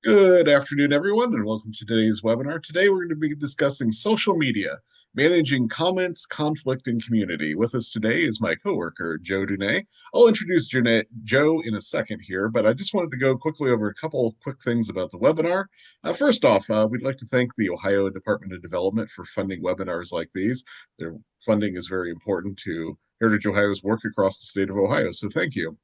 Good afternoon, everyone, and welcome to today's webinar. Today, we're going to be discussing social media, managing comments, conflict, and community. With us today is my coworker, Joe Dunay. I'll introduce Joe in a second here, but I just wanted to go quickly over a couple quick things about the webinar. First off, we'd like to thank the Ohio Department of Development for funding webinars like these. Their funding is very important to Heritage Ohio's work across the state of Ohio, so thank you.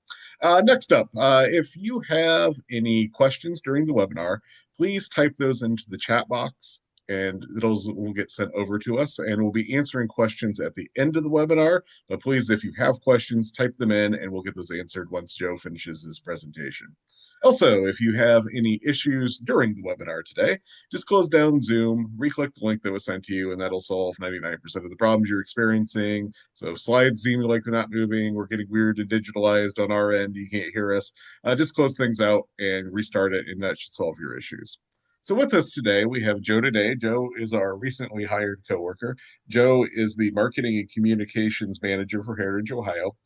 Next up, if you have any questions during the webinar, please type those into the chat box and those will get sent over to us and we'll be answering questions at the end of the webinar. But please, if you have questions, type them in and we'll get those answered once Joe finishes his presentation. Also, if you have any issues during the webinar today, just close down Zoom, re-click the link that was sent to you, and that'll solve 99% of the problems you're experiencing. So if slides seem like they're not moving, we're getting weird and digitalized on our end, you can't hear us, just close things out and restart it, and that should solve your issues. So with us today, we have Joe today. Joe is our recently hired coworker. Joe is the marketing and communications manager for Heritage Ohio.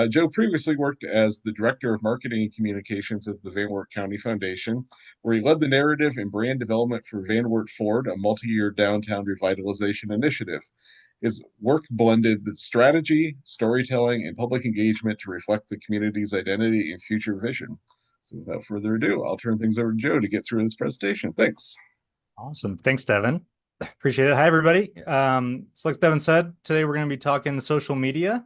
Joe previously worked as the director of marketing and communications at the Van Wert County Foundation, where he led the narrative and brand development for Van Wert Forward, a multi-year downtown revitalization initiative. His work blended the strategy, storytelling, and public engagement to reflect the community's identity and future vision. So without further ado, I'll turn things over to Joe to get through this presentation. Thanks. Awesome. Thanks, Devin. Appreciate it. Hi, everybody. So like Devin said, today we're going to be talking social media,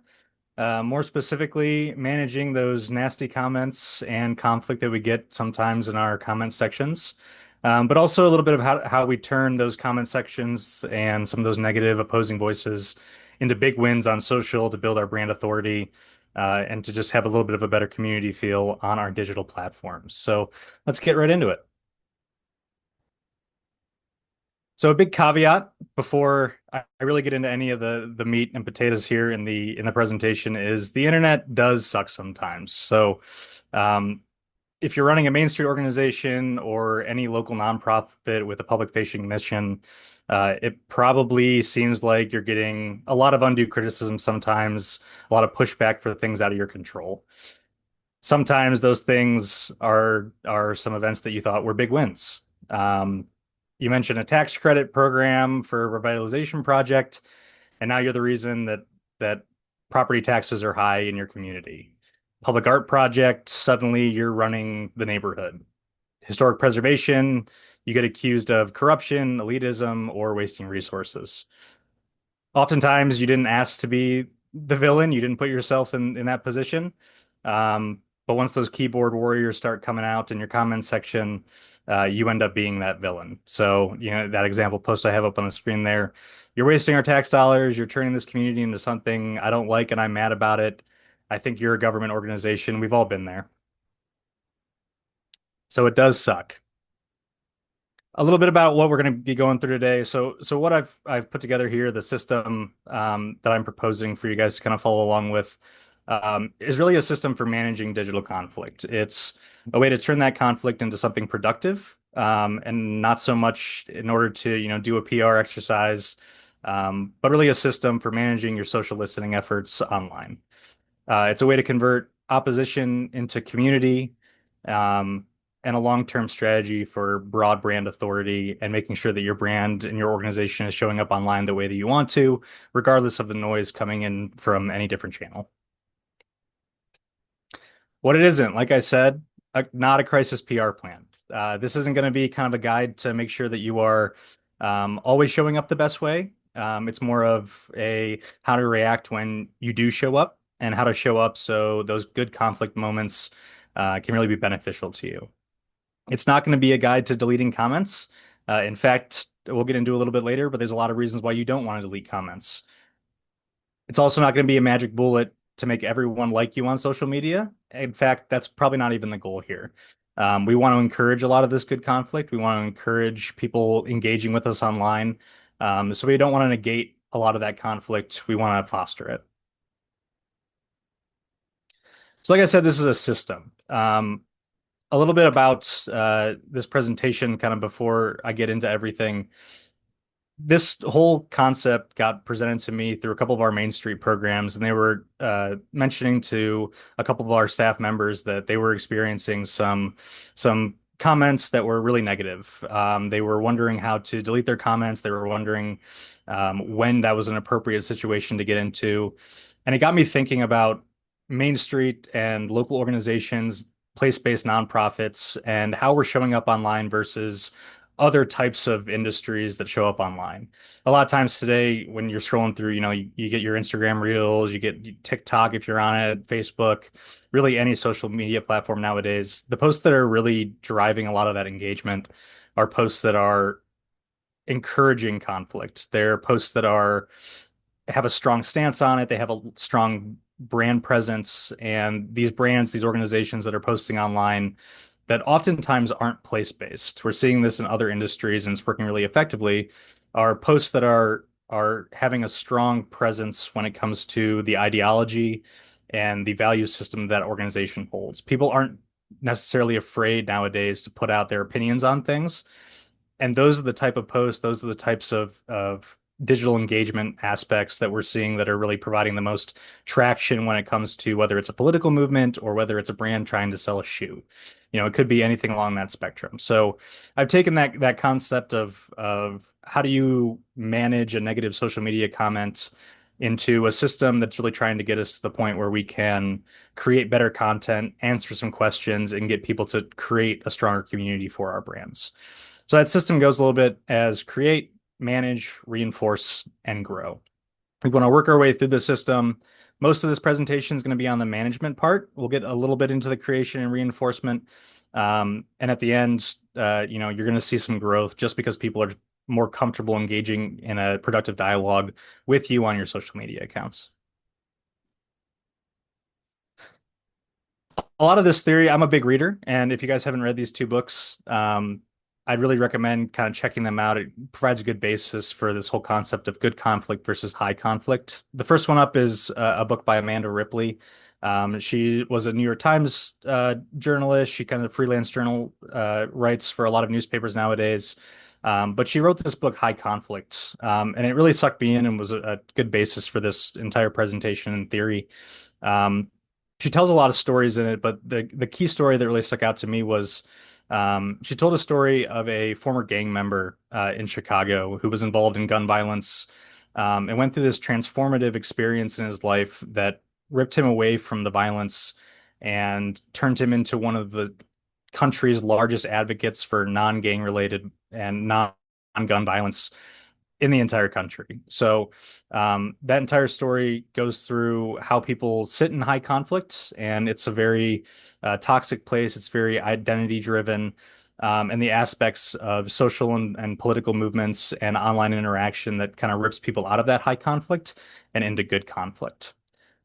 more specifically managing those nasty comments and conflict that we get sometimes in our comment sections, but also a little bit of how we turn those comment sections and some of those negative opposing voices into big wins on social to build our brand authority, and to just have a little bit of a better community feel on our digital platforms. So let's get right into it. So a big caveat before I really get into any of the meat and potatoes here in the presentation is the internet does suck sometimes. So um, if you're running a Main Street organization or any local nonprofit with a public facing mission, it probably seems like you're getting a lot of undue criticism sometimes, a lot of pushback for things out of your control. Sometimes those things are some events that you thought were big wins. You mentioned a tax credit program for a revitalization project, and now you're the reason that property taxes are high in your community. Public art project, suddenly you're running the neighborhood. Historic preservation, you get accused of corruption, elitism, or wasting resources. Oftentimes, you didn't ask to be the villain. You didn't put yourself in that position. But once those keyboard warriors start coming out in your comments section, you end up being that villain. So, that example post I have up on the screen there, you're wasting our tax dollars. You're turning this community into something I don't like and I'm mad about it. I think you're a government organization. We've all been there. So it does suck. A little bit about what we're going to be going through today. So what I've put together here, the system that I'm proposing for you guys to kind of follow along with, is really a system for managing digital conflict. It's a way to turn that conflict into something productive, and not so much in order to do a PR exercise, but really a system for managing your social listening efforts online. It's a way to convert opposition into community, um, and a long-term strategy for broad brand authority and making sure that your brand and your organization is showing up online the way that you want to, regardless of the noise coming in from any different channel. What it isn't, like I said, not a crisis PR plan. This isn't going to be kind of a guide to make sure that you are always showing up the best way. It's more of a how to react when you do show up and how to show up so those good conflict moments can really be beneficial to you. It's not going to be a guide to deleting comments. In fact, we'll get into a little bit later, but there's a lot of reasons why you don't want to delete comments. It's also not going to be a magic bullet to make everyone like you on social media. In fact, that's probably not even the goal here. We want to encourage a lot of this good conflict. We want to encourage people engaging with us online. So we don't want to negate a lot of that conflict. We want to foster it. So like I said, this is a system. A little bit about this presentation kind of before I get into everything. This whole concept got presented to me through a couple of our Main Street programs, and they were mentioning to a couple of our staff members that they were experiencing some comments that were really negative. They were wondering how to delete their comments. They were wondering when that was an appropriate situation to get into. And it got me thinking about Main Street and local organizations, place-based nonprofits, and how we're showing up online versus other types of industries that show up online. A lot of times today, when you're scrolling through, you get your Instagram reels, you get TikTok if you're on it, Facebook, really any social media platform nowadays. The posts that are really driving a lot of that engagement are posts that are encouraging conflict. They're posts that are have a strong stance on it. They have a strong brand presence, and these brands, these organizations that are posting online that oftentimes aren't place-based. We're seeing this in other industries, and it's working really effectively. Are posts that are having a strong presence when it comes to the ideology and the value system that organization holds. People aren't necessarily afraid nowadays to put out their opinions on things. And those are the type of posts, those are the types of digital engagement aspects that we're seeing that are really providing the most traction when it comes to whether it's a political movement or whether it's a brand trying to sell a shoe. It could be anything along that spectrum. So I've taken that concept of how do you manage a negative social media comment into a system that's really trying to get us to the point where we can create better content, answer some questions, and get people to create a stronger community for our brands. So that system goes a little bit as create, manage, reinforce, and grow. We want to work our way through the system. Most of this presentation is going to be on the management part. We'll get a little bit into the creation and reinforcement. And at the end, you're going to see some growth just because people are more comfortable engaging in a productive dialogue with you on your social media accounts. A lot of this theory, I'm a big reader, and if you guys haven't read these two books, I'd really recommend kind of checking them out. It provides a good basis for this whole concept of good conflict versus high conflict. The first one up is a book by Amanda Ripley. She was a New York Times journalist. She kind of freelance journal writes for a lot of newspapers nowadays. But she wrote this book, High Conflict, and it really sucked me in and was a good basis for this entire presentation and theory. Um, she tells a lot of stories in it, but the key story that really stuck out to me was she told a story of a former gang member in Chicago who was involved in gun violence and went through this transformative experience in his life that ripped him away from the violence and turned him into one of the country's largest advocates for non-gang related and non-gun violence in the entire country. So that entire story goes through how people sit in high conflicts, and it's a very toxic place. It's very identity driven, and the aspects of social and political movements and online interaction that kind of rips people out of that high conflict and into good conflict.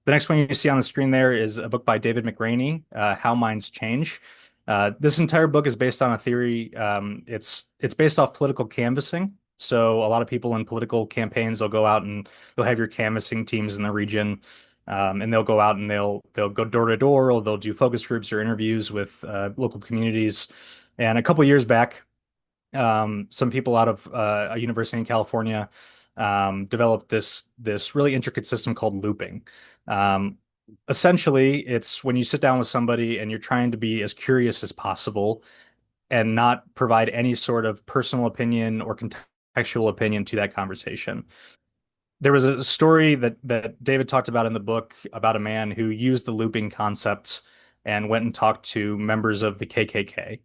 The next one you see on the screen there is a book by David McRaney, How Minds Change. This entire book is based on a theory. It's based off political canvassing. So a lot of people in political campaigns, they'll go out and they'll have your canvassing teams in the region, and they'll go out and they'll go door to door, or they'll do focus groups or interviews with local communities. And a couple of years back, some people out of a university in California developed this really intricate system called looping. Um, Essentially, it's when you sit down with somebody and you're trying to be as curious as possible and not provide any sort of personal opinion or contextual opinion to that conversation. There was a story that David talked about in the book about a man who used the looping concept and went and talked to members of the KKK.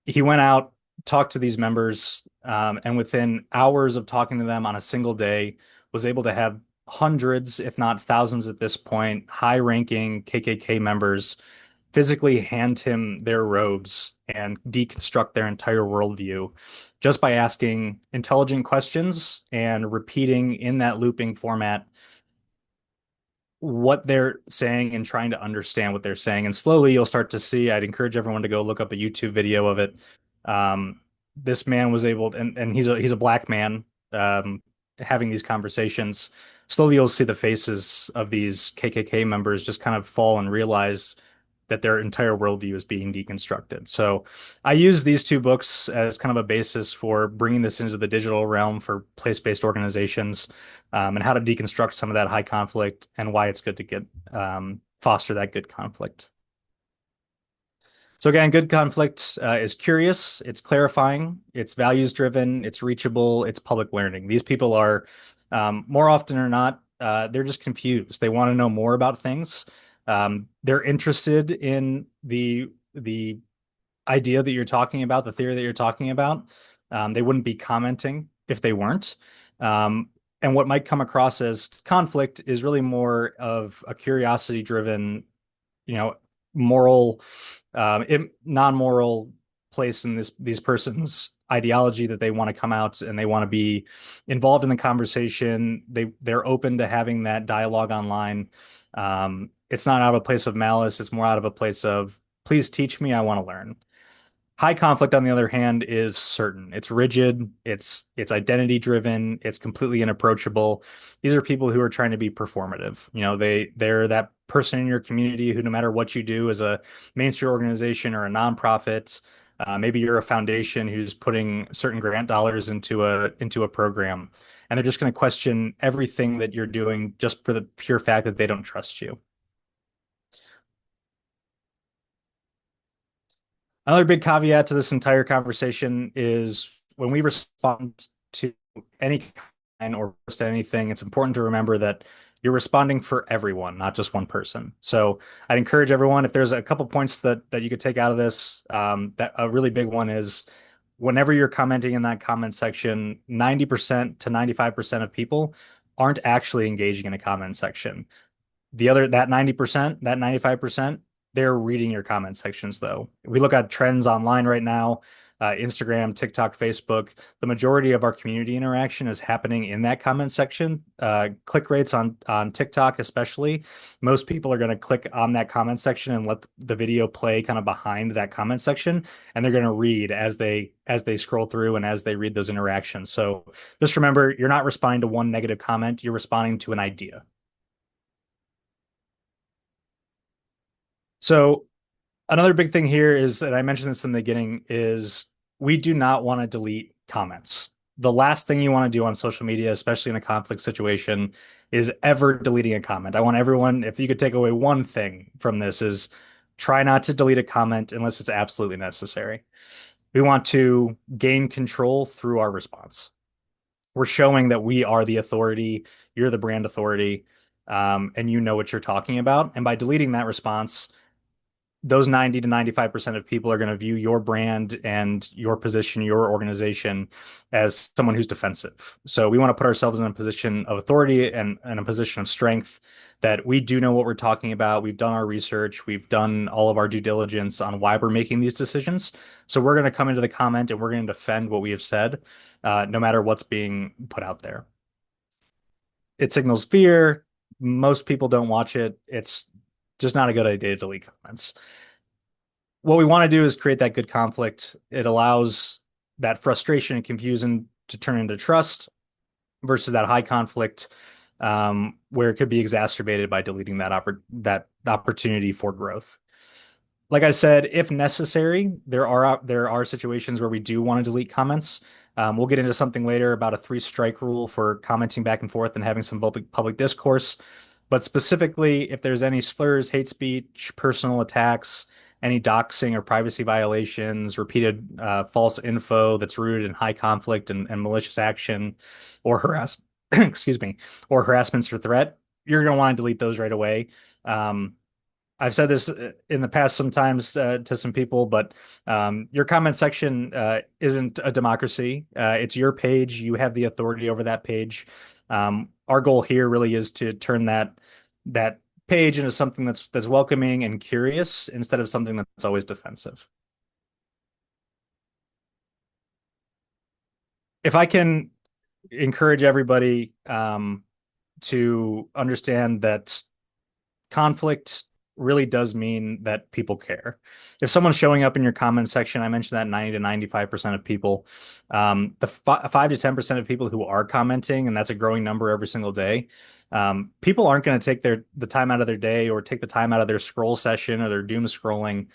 He went out, talked to these members, and within hours of talking to them on a single day, was able to have hundreds, if not thousands at this point, high-ranking KKK members physically hand him their robes and deconstruct their entire worldview just by asking intelligent questions and repeating in that looping format what they're saying and trying to understand what they're saying. And slowly you'll start to see, I'd encourage everyone to go look up a YouTube video of it. This man was able, and he's a black man, having these conversations. Slowly you'll see the faces of these KKK members just kind of fall and realize that their entire worldview is being deconstructed. So I use these two books as kind of a basis for bringing this into the digital realm for place-based organizations, and how to deconstruct some of that high conflict and why it's good to get foster that good conflict. So again, good conflict is curious, it's clarifying, it's values driven, it's reachable, it's public learning. These people are more often or not, they're just confused. They want to know more about things. They're interested in the idea that you're talking about, the theory that you're talking about. They wouldn't be commenting if they weren't. And what might come across as conflict is really more of a curiosity driven, you know, moral, non-moral place in these persons' ideology that they want to come out and they want to be involved in the conversation. They're open to having that dialogue online. It's not out of a place of malice. It's more out of a place of, please teach me. I want to learn. High conflict, on the other hand, is certain. It's rigid, it's identity driven, it's completely inapproachable. These are people who are trying to be performative. They're that person in your community who, no matter what you do as a Main Street organization or a nonprofit, maybe you're a foundation who's putting certain grant dollars into a program, and they're just going to question everything that you're doing just for the pure fact that they don't trust you. Another big caveat to this entire conversation is when we respond to any kind or post anything, it's important to remember that you're responding for everyone, not just one person. So I'd encourage everyone, if there's a couple points that you could take out of this, that a really big one is whenever you're commenting in that comment section, 90% to 95% of people aren't actually engaging in a comment section. That 90%, that 95%, they're reading your comment sections though. If we look at trends online right now, Instagram, TikTok, Facebook, the majority of our community interaction is happening in that comment section. Click rates on TikTok, especially, most people are going to click on that comment section and let the video play kind of behind that comment section, and they're going to read as they scroll through and as they read those interactions. So just remember, you're not responding to one negative comment, you're responding to an idea. So another big thing here is, and I mentioned this in the beginning, is we do not want to delete comments. The last thing you want to do on social media, especially in a conflict situation, is ever deleting a comment. I want everyone, if you could take away one thing from this, is try not to delete a comment unless it's absolutely necessary. We want to gain control through our response. We're showing that we are the authority, you're the brand authority, and you know what you're talking about. And by deleting that response, those 90 to 95% of people are going to view your brand and your position, your organization, as someone who's defensive. So we want to put ourselves in a position of authority and a position of strength, that we do know what we're talking about. We've done our research. We've done all of our due diligence on why we're making these decisions. So we're going to come into the comment and we're going to defend what we have said, no matter what's being put out there. It signals fear. Most people don't watch it. It's just not a good idea to delete comments. What we want to do is create that good conflict. It allows that frustration and confusion to turn into trust versus that high conflict, where it could be exacerbated by deleting that opportunity for growth. Like I said, if necessary, there are situations where we do want to delete comments. We'll get into something later about a 3-strike rule for commenting back and forth and having some public discourse. But specifically, if there's any slurs, hate speech, personal attacks, any doxing or privacy violations, repeated false info that's rooted in high conflict and malicious action, or excuse me, or harassments or threat, you're going to want to delete those right away. I've said this in the past sometimes to some people, but your comment section isn't a democracy. It's your page. You have the authority over that page. Our goal here really is to turn that page into something that's welcoming and curious instead of something that's always defensive. If I can encourage everybody to understand that conflict really does mean that people care. If someone's showing up in your comment section, I mentioned that 90 to 95% of people, the 5 to 10% of people who are commenting, and that's a growing number every single day, people aren't going to take the time out of their day or take the time out of their scroll session or their doom scrolling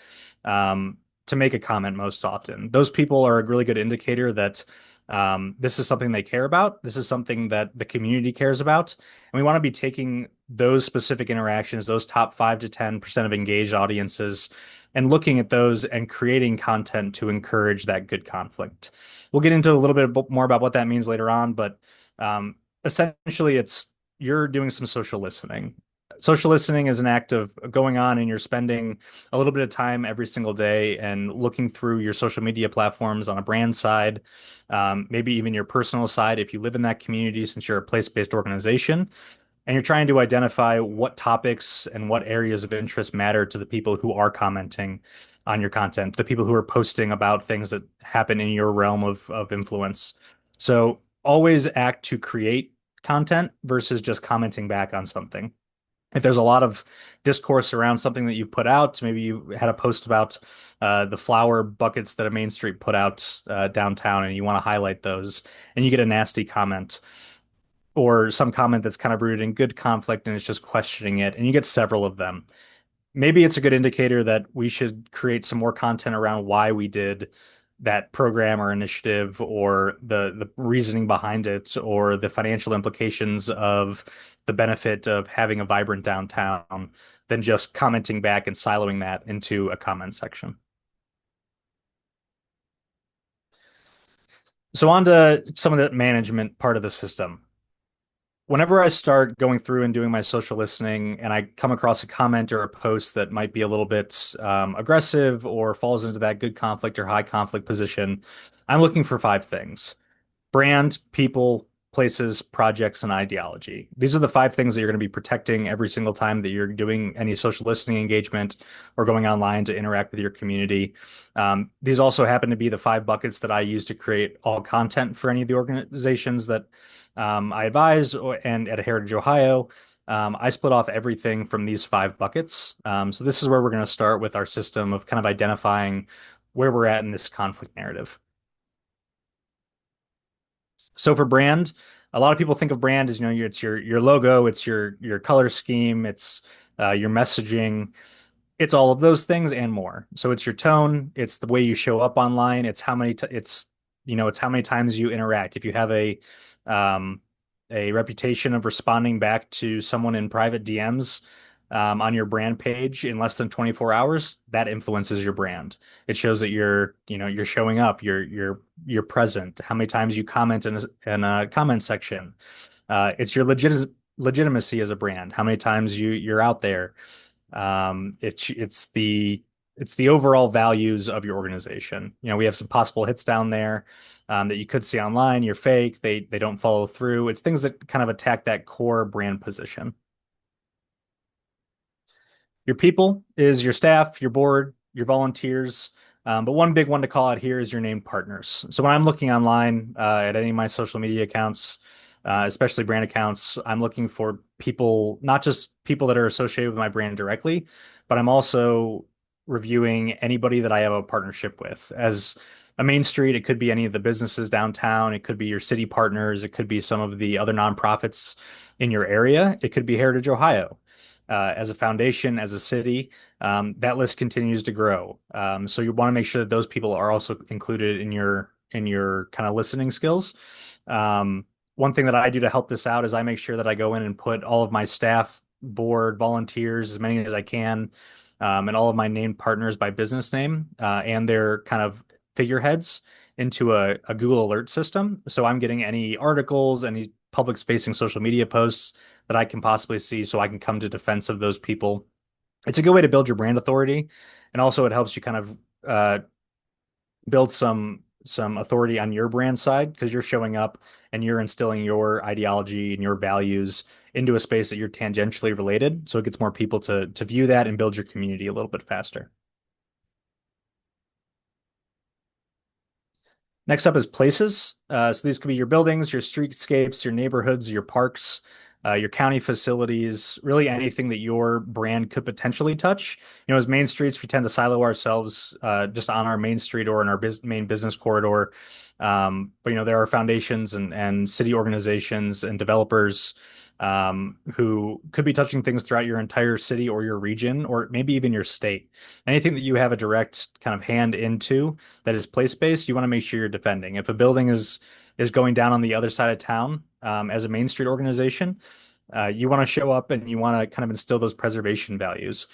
to make a comment most often. Those people are a really good indicator that This is something they care about. This is something that the community cares about. And we want to be taking those specific interactions, those top 5 to 10% of engaged audiences, and looking at those and creating content to encourage that good conflict. We'll get into a little bit more about what that means later on, but essentially, it's you're doing some social listening. Social listening is an act of going on and you're spending a little bit of time every single day and looking through your social media platforms on a brand side, maybe even your personal side if you live in that community since you're a place-based organization. And you're trying to identify what topics and what areas of interest matter to the people who are commenting on your content, the people who are posting about things that happen in your realm of influence. So always act to create content versus just commenting back on something. If there's a lot of discourse around something that you put out, maybe you had a post about the flower buckets that a Main Street put out downtown, and you want to highlight those, and you get a nasty comment or some comment that's kind of rooted in good conflict and it's just questioning it, and you get several of them. Maybe it's a good indicator that we should create some more content around why we did that program or initiative or the reasoning behind it or the financial implications of the benefit of having a vibrant downtown than just commenting back and siloing that into a comment section. So on to some of the management part of the system. Whenever I start going through and doing my social listening and I come across a comment or a post that might be a little bit aggressive or falls into that good conflict or high conflict position, I'm looking for 5 things: brand, people, places, projects, and ideology. These are the 5 things that you're going to be protecting every single time that you're doing any social listening engagement or going online to interact with your community. These also happen to be the 5 buckets that I use to create all content for any of the organizations that I advise, and at Heritage Ohio. I split off everything from these 5 buckets. So this is where we're going to start with our system of kind of identifying where we're at in this conflict narrative. So for brand, a lot of people think of brand as, it's your logo, it's your color scheme, it's your messaging, it's all of those things and more. So it's your tone, it's the way you show up online, it's how many it's how many times you interact. If you have um, a reputation of responding back to someone in private DMs on your brand page in less than 24 hours, that influences your brand. It shows that you're showing up, you're present. How many times you comment in a comment section. It's your legitimacy as a brand. How many times you're out there. It's the overall values of your organization. We have some possible hits down there that you could see online. You're fake. They don't follow through. It's things that kind of attack that core brand position. Your people is your staff, your board, your volunteers. But one big one to call out here is your named partners. So when I'm looking online at any of my social media accounts, especially brand accounts, I'm looking for people, not just people that are associated with my brand directly, but I'm also reviewing anybody that I have a partnership with. As a Main Street, it could be any of the businesses downtown, it could be your city partners, it could be some of the other nonprofits in your area, it could be Heritage Ohio. As a foundation, as a city, that list continues to grow. So you want to make sure that those people are also included in your kind of listening skills. One thing that I do to help this out is I make sure that I go in and put all of my staff, board, volunteers, as many as I can, and all of my named partners by business name and their kind of figureheads into a Google Alert system. So I'm getting any articles, any public facing social media posts that I can possibly see so I can come to defense of those people. It's a good way to build your brand authority. And also it helps you kind of build some authority on your brand side because you're showing up and you're instilling your ideology and your values into a space that you're tangentially related. So it gets more people to view that and build your community a little bit faster. Next up is places. So these could be your buildings, your streetscapes, your neighborhoods, your parks, your county facilities, really anything that your brand could potentially touch. As main streets, we tend to silo ourselves just on our main street or in our main business corridor. But there are foundations and city organizations and developers who could be touching things throughout your entire city or your region, or maybe even your state. Anything that you have a direct kind of hand into that is place-based, you want to make sure you're defending. If a building is going down on the other side of town, as a Main Street organization, you want to show up and you want to kind of instill those preservation values.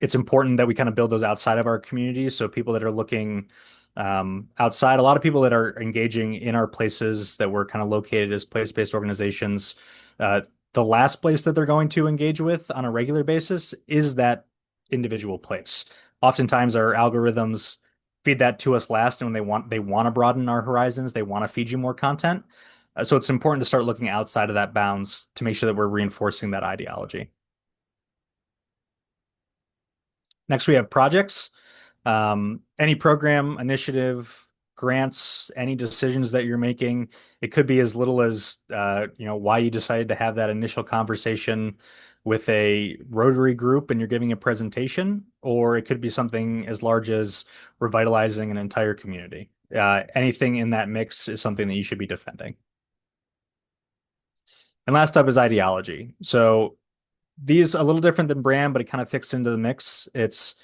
It's important that we kind of build those outside of our communities. So people that are looking outside, a lot of people that are engaging in our places that we're kind of located as place-based organizations, uh, the last place that they're going to engage with on a regular basis is that individual place. Oftentimes, our algorithms feed that to us last, and when they want to broaden our horizons, they want to feed you more content. So it's important to start looking outside of that bounds to make sure that we're reinforcing that ideology. Next, we have projects. Any program, initiative, grants, any decisions that you're making. It could be as little as why you decided to have that initial conversation with a Rotary group and you're giving a presentation, or it could be something as large as revitalizing an entire community. Anything in that mix is something that you should be defending. And last up is ideology. So these a little different than brand, but it kind of fits into the mix. It's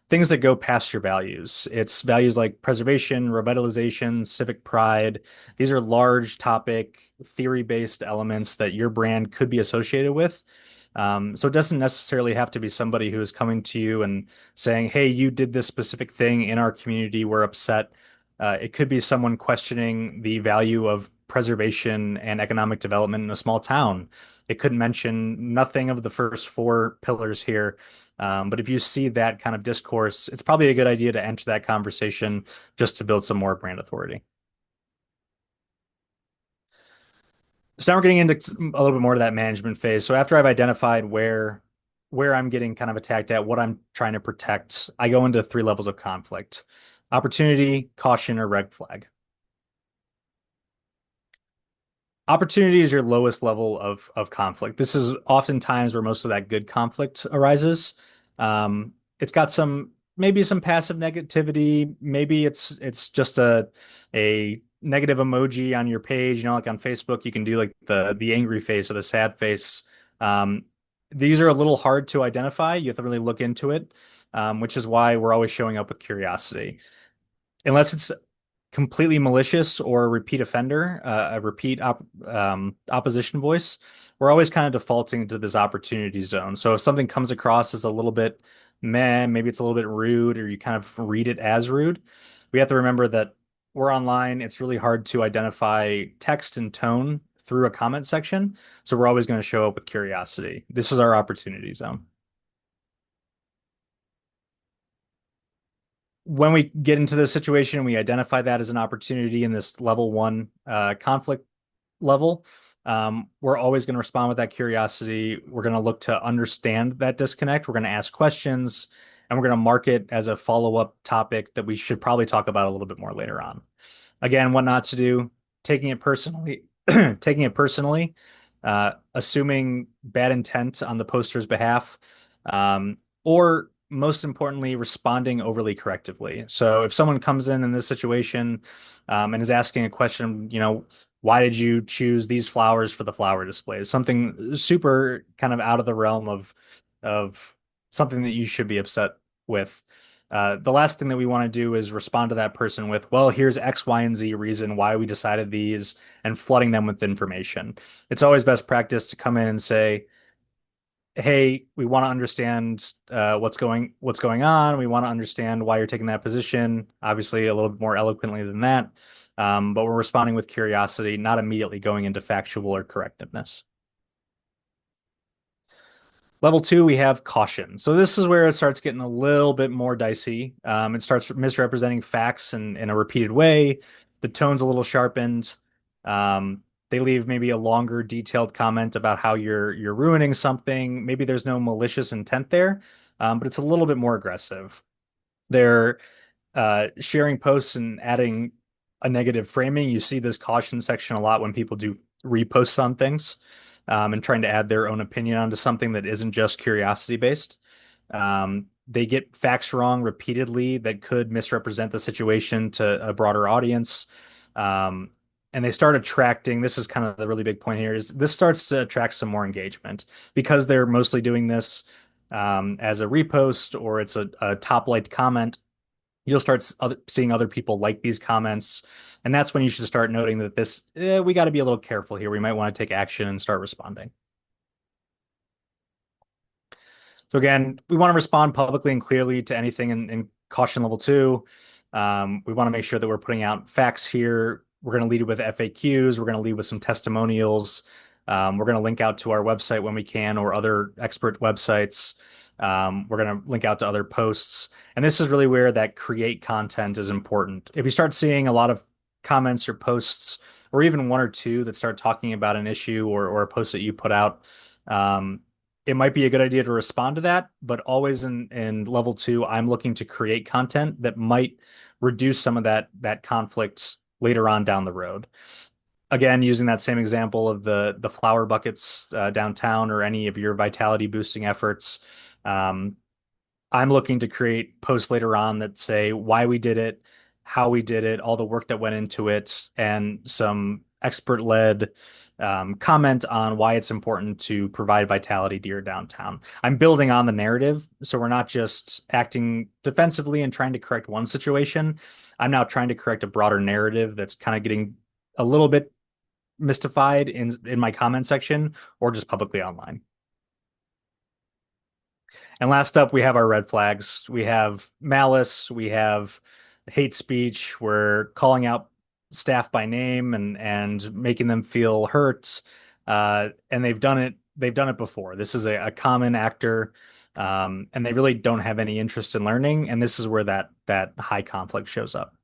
things that go past your values. It's values like preservation, revitalization, civic pride. These are large topic, theory-based elements that your brand could be associated with. So it doesn't necessarily have to be somebody who is coming to you and saying, "Hey, you did this specific thing in our community. We're upset." It could be someone questioning the value of preservation and economic development in a small town. It could mention nothing of the first four pillars here. But if you see that kind of discourse, it's probably a good idea to enter that conversation just to build some more brand authority. So now we're getting into a little bit more of that management phase. So after I've identified where I'm getting kind of attacked at, what I'm trying to protect, I go into three levels of conflict: opportunity, caution, or red flag. Opportunity is your lowest level of conflict. This is oftentimes where most of that good conflict arises. It's got some maybe some passive negativity. Maybe it's just a negative emoji on your page. You know, like on Facebook, you can do like the angry face or the sad face. Um, these are a little hard to identify. You have to really look into it, which is why we're always showing up with curiosity. Unless it's completely malicious or a repeat offender, a opposition voice, we're always kind of defaulting to this opportunity zone. So if something comes across as a little bit meh, maybe it's a little bit rude, or you kind of read it as rude, we have to remember that we're online. It's really hard to identify text and tone through a comment section. So we're always going to show up with curiosity. This is our opportunity zone. When we get into this situation, we identify that as an opportunity in this level one conflict level. We're always going to respond with that curiosity. We're going to look to understand that disconnect. We're going to ask questions, and we're going to mark it as a follow-up topic that we should probably talk about a little bit more later on. Again, what not to do, taking it personally, taking it personally, assuming bad intent on the poster's behalf, or most importantly, responding overly correctively. So if someone comes in this situation, and is asking a question, why did you choose these flowers for the flower displays? Something super kind of out of the realm of something that you should be upset with. The last thing that we want to do is respond to that person with, well, here's X, Y, and Z reason why we decided these, and flooding them with information. It's always best practice to come in and say, hey, we want to understand what's going on. We want to understand why you're taking that position. Obviously, a little bit more eloquently than that. But we're responding with curiosity, not immediately going into factual or correctiveness. Level two, we have caution. So this is where it starts getting a little bit more dicey. It starts misrepresenting facts in a repeated way. The tone's a little sharpened. They leave maybe a longer, detailed comment about how you're ruining something. Maybe there's no malicious intent there, but it's a little bit more aggressive. They're sharing posts and adding a negative framing. You see this caution section a lot when people do reposts on things, and trying to add their own opinion onto something that isn't just curiosity based. They get facts wrong repeatedly that could misrepresent the situation to a broader audience. and they start attracting, this is kind of the really big point here, is this starts to attract some more engagement because they're mostly doing this as a repost or it's a top liked comment. You'll start seeing other people like these comments. And that's when you should start noting that we got to be a little careful here. We might want to take action and start responding. So again, we want to respond publicly and clearly to anything in caution level two. We want to make sure that we're putting out facts here. We're going to lead with FAQs. We're going to lead with some testimonials. We're going to link out to our website when we can or other expert websites. We're going to link out to other posts. And this is really where that create content is important. If you start seeing a lot of comments or posts, or even one or two that start talking about an issue or a post that you put out, it might be a good idea to respond to that, but always in level two, I'm looking to create content that might reduce some of that conflict later on down the road. Again, using that same example of the flower buckets downtown or any of your vitality boosting efforts, I'm looking to create posts later on that say why we did it, how we did it, all the work that went into it, and some expert-led comment on why it's important to provide vitality to your downtown. I'm building on the narrative, so we're not just acting defensively and trying to correct one situation. I'm now trying to correct a broader narrative that's kind of getting a little bit mystified in my comment section or just publicly online. And last up, we have our red flags. We have malice, we have hate speech, we're calling out staff by name and making them feel hurt. And they've done it before. This is a common actor. And they really don't have any interest in learning. And this is where that high conflict shows up.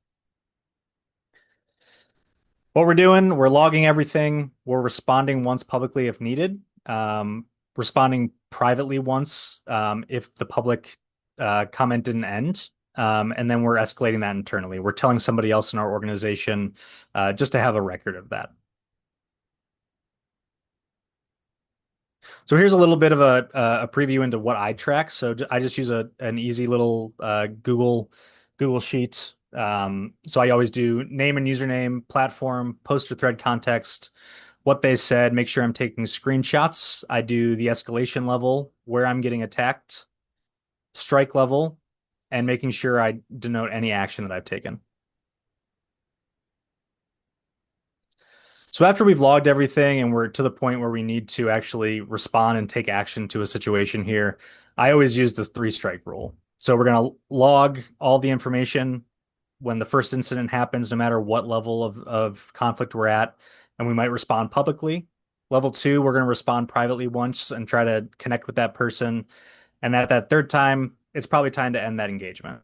What we're doing, we're logging everything. We're responding once publicly if needed. Responding privately once if the public comment didn't end. And then we're escalating that internally. We're telling somebody else in our organization just to have a record of that. So here's a little bit of a preview into what I track. So I just use an easy little Google Sheet. So I always do name and username, platform, post or thread context, what they said, make sure I'm taking screenshots. I do the escalation level, where I'm getting attacked, strike level, and making sure I denote any action that I've taken. So after we've logged everything and we're to the point where we need to actually respond and take action to a situation here, I always use the 3-strike rule. So we're going to log all the information when the first incident happens, no matter what level of conflict we're at, and we might respond publicly. Level 2, we're going to respond privately once and try to connect with that person. And at that third time, it's probably time to end that engagement.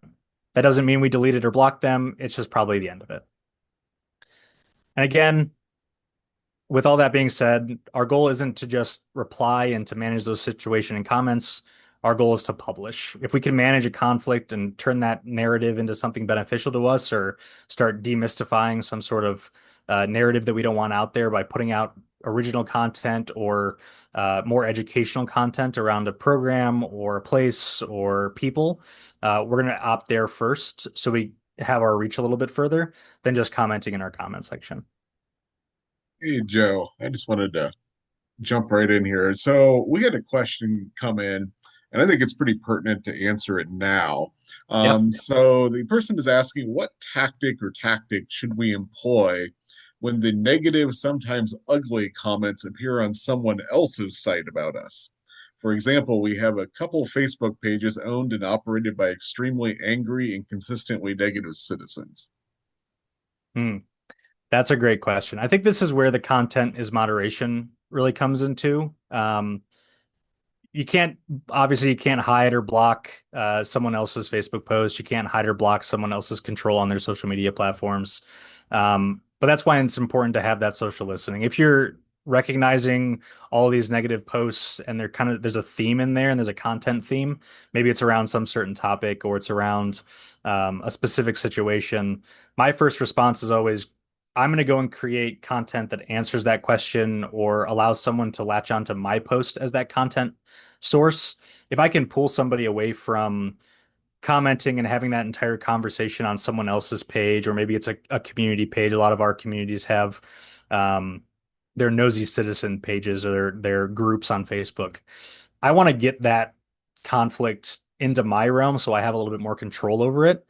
That doesn't mean we delete it or block them. It's just probably the end of it. And again, with all that being said, our goal isn't to just reply and to manage those situation and comments. Our goal is to publish. If we can manage a conflict and turn that narrative into something beneficial to us or start demystifying some sort of narrative that we don't want out there by putting out original content or more educational content around a program or a place or people, we're going to opt there first so we have our reach a little bit further than just commenting in our comment section. Hey, Joe, I just wanted to jump right in here. So we had a question come in, and I think it's pretty pertinent to answer it now. Yeah. So the person is asking, what tactic or tactics should we employ when the negative, sometimes ugly comments appear on someone else's site about us? For example, we have a couple Facebook pages owned and operated by extremely angry and consistently negative citizens. Hmm. That's a great question. I think this is where the content is moderation really comes into. You can't obviously you can't hide or block someone else's Facebook post. You can't hide or block someone else's control on their social media platforms. But that's why it's important to have that social listening. If you're recognizing all these negative posts and there's a theme in there and there's a content theme, maybe it's around some certain topic or it's around a specific situation. My first response is always, I'm going to go and create content that answers that question or allows someone to latch onto my post as that content source. If I can pull somebody away from commenting and having that entire conversation on someone else's page, or maybe it's a community page. A lot of our communities have um, their nosy citizen pages or their groups on Facebook. I want to get that conflict into my realm so I have a little bit more control over it.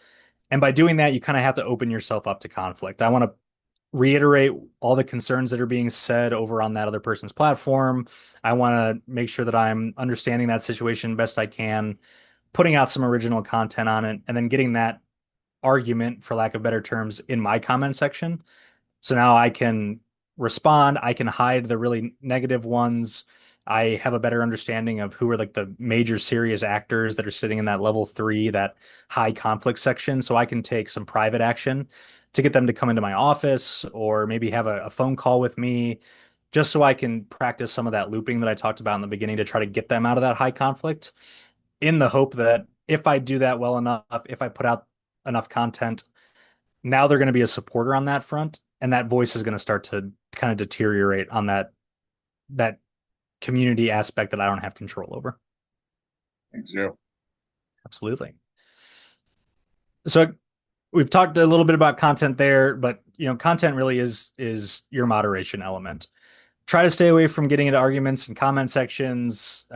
And by doing that, you kind of have to open yourself up to conflict. I want to reiterate all the concerns that are being said over on that other person's platform. I want to make sure that I'm understanding that situation best I can, putting out some original content on it, and then getting that argument, for lack of better terms, in my comment section. So now I can respond, I can hide the really negative ones. I have a better understanding of who are like the major serious actors that are sitting in that level 3, that high conflict section. So I can take some private action to get them to come into my office or maybe have a phone call with me just so I can practice some of that looping that I talked about in the beginning to try to get them out of that high conflict, in the hope that if I do that well enough, if I put out enough content, now they're going to be a supporter on that front, and that voice is going to start to kind of deteriorate on that community aspect that I don't have control over. Thanks, Joe. Absolutely. So we've talked a little bit about content there, but content really is your moderation element. Try to stay away from getting into arguments and comment sections.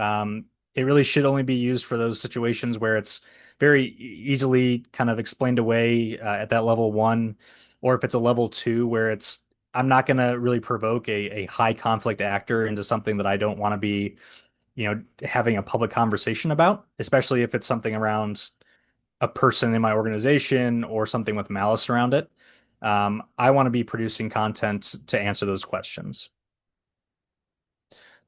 It really should only be used for those situations where it's very easily kind of explained away at that level 1, or if it's a level 2 where I'm not going to really provoke a high conflict actor into something that I don't want to be, having a public conversation about, especially if it's something around a person in my organization or something with malice around it. I want to be producing content to answer those questions.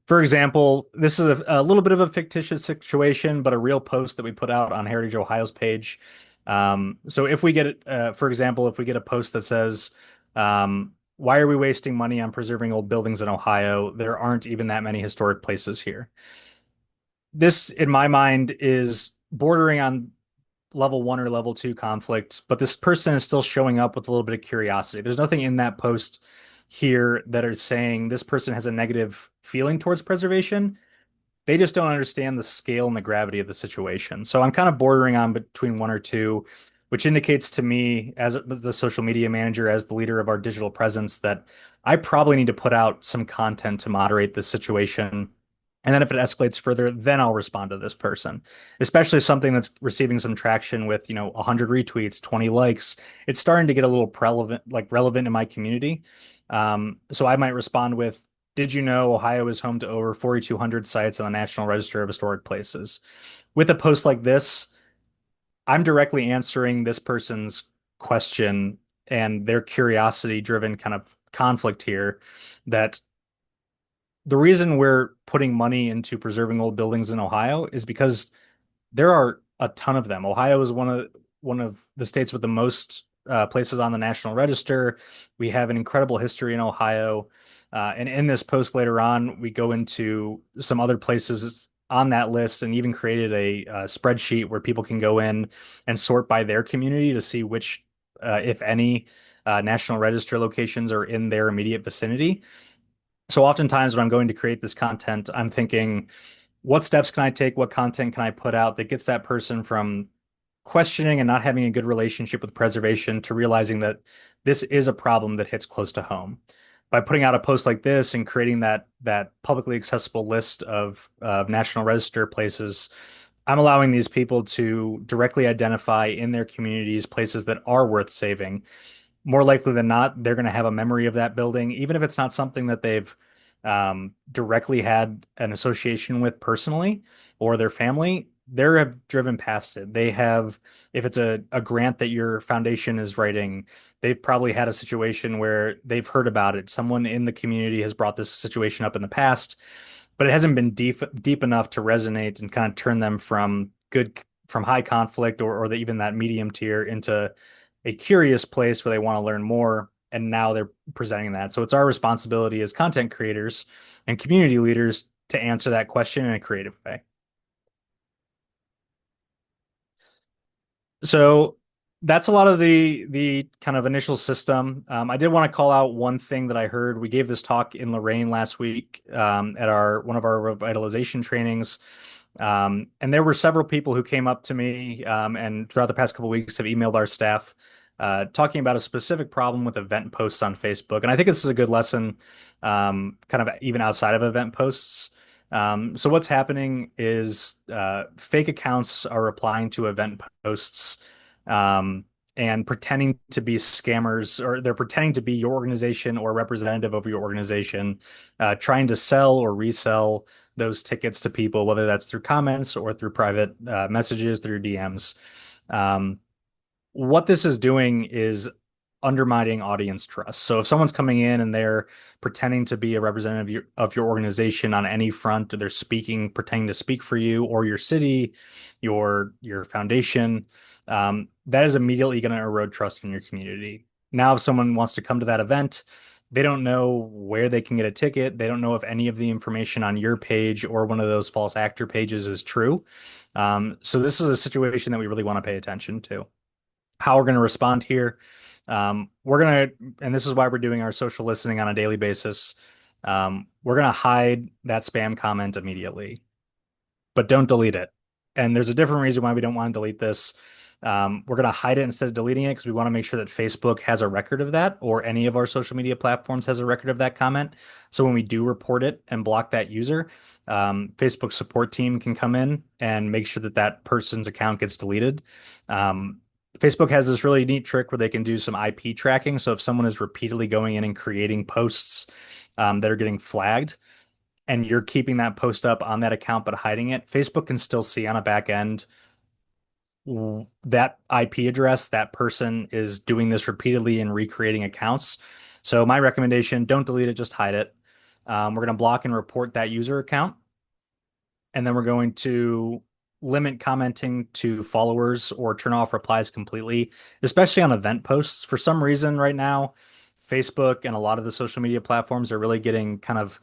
For example, this is a little bit of a fictitious situation, but a real post that we put out on Heritage Ohio's page. So if we get, for example, if we get a post that says, why are we wasting money on preserving old buildings in Ohio? There aren't even that many historic places here. This, in my mind, is bordering on level 1 or level 2 conflict, but this person is still showing up with a little bit of curiosity. There's nothing in that post here that are saying this person has a negative feeling towards preservation. They just don't understand the scale and the gravity of the situation. So I'm kind of bordering on between 1 or 2, which indicates to me, as the social media manager, as the leader of our digital presence, that I probably need to put out some content to moderate this situation. And then if it escalates further, then I'll respond to this person, especially something that's receiving some traction with, 100 retweets, 20 likes. It's starting to get a little relevant in my community. So I might respond with, did you know Ohio is home to over 4,200 sites on the National Register of Historic Places? With a post like this, I'm directly answering this person's question and their curiosity driven kind of conflict here, that the reason we're putting money into preserving old buildings in Ohio is because there are a ton of them. Ohio is one of the states with the most places on the National Register. We have an incredible history in Ohio. And in this post later on, we go into some other places on that list and even created a spreadsheet where people can go in and sort by their community to see which, if any, National Register locations are in their immediate vicinity. So oftentimes when I'm going to create this content, I'm thinking, what steps can I take? What content can I put out that gets that person from questioning and not having a good relationship with preservation to realizing that this is a problem that hits close to home? By putting out a post like this and creating that publicly accessible list of National Register places, I'm allowing these people to directly identify in their communities places that are worth saving. More likely than not, they're going to have a memory of that building, even if it's not something that they've directly had an association with personally or their family. They have driven past it. They have, if it's a grant that your foundation is writing, they've probably had a situation where they've heard about it. Someone in the community has brought this situation up in the past, but it hasn't been deep enough to resonate and kind of turn them from high conflict or even that medium tier into a curious place where they want to learn more. And now they're presenting that. So it's our responsibility as content creators and community leaders to answer that question in a creative way. So that's a lot of the kind of initial system. I did want to call out one thing that I heard. We gave this talk in Lorraine last week at one of our revitalization trainings. And there were several people who came up to me and throughout the past couple of weeks have emailed our staff talking about a specific problem with event posts on Facebook. And I think this is a good lesson, kind of even outside of event posts. So what's happening is fake accounts are replying to event posts um, and pretending to be scammers, or they're pretending to be your organization or representative of your organization, trying to sell or resell those tickets to people, whether that's through comments or through private messages, through DMs. Um, what this is doing is undermining audience trust. So if someone's coming in and they're pretending to be a representative of your organization on any front, or they're speaking, pretending to speak for you or your city, your foundation, that is immediately going to erode trust in your community. Now, if someone wants to come to that event, they don't know where they can get a ticket. They don't know if any of the information on your page or one of those false actor pages is true. So this is a situation that we really want to pay attention to. How we're going to respond here. We're going to, and this is why we're doing our social listening on a daily basis. We're going to hide that spam comment immediately, but don't delete it. And there's a different reason why we don't want to delete this. We're going to hide it instead of deleting it because we want to make sure that Facebook has a record of that, or any of our social media platforms has a record of that comment. So when we do report it and block that user, Facebook support team can come in and make sure that that person's account gets deleted. Facebook has this really neat trick where they can do some IP tracking. So if someone is repeatedly going in and creating posts that are getting flagged, and you're keeping that post up on that account but hiding it, Facebook can still see on a back end that IP address, that person is doing this repeatedly and recreating accounts. So my recommendation, don't delete it, just hide it. We're going to block and report that user account. And then we're going to limit commenting to followers or turn off replies completely, especially on event posts. For some reason right now, Facebook and a lot of the social media platforms are really getting kind of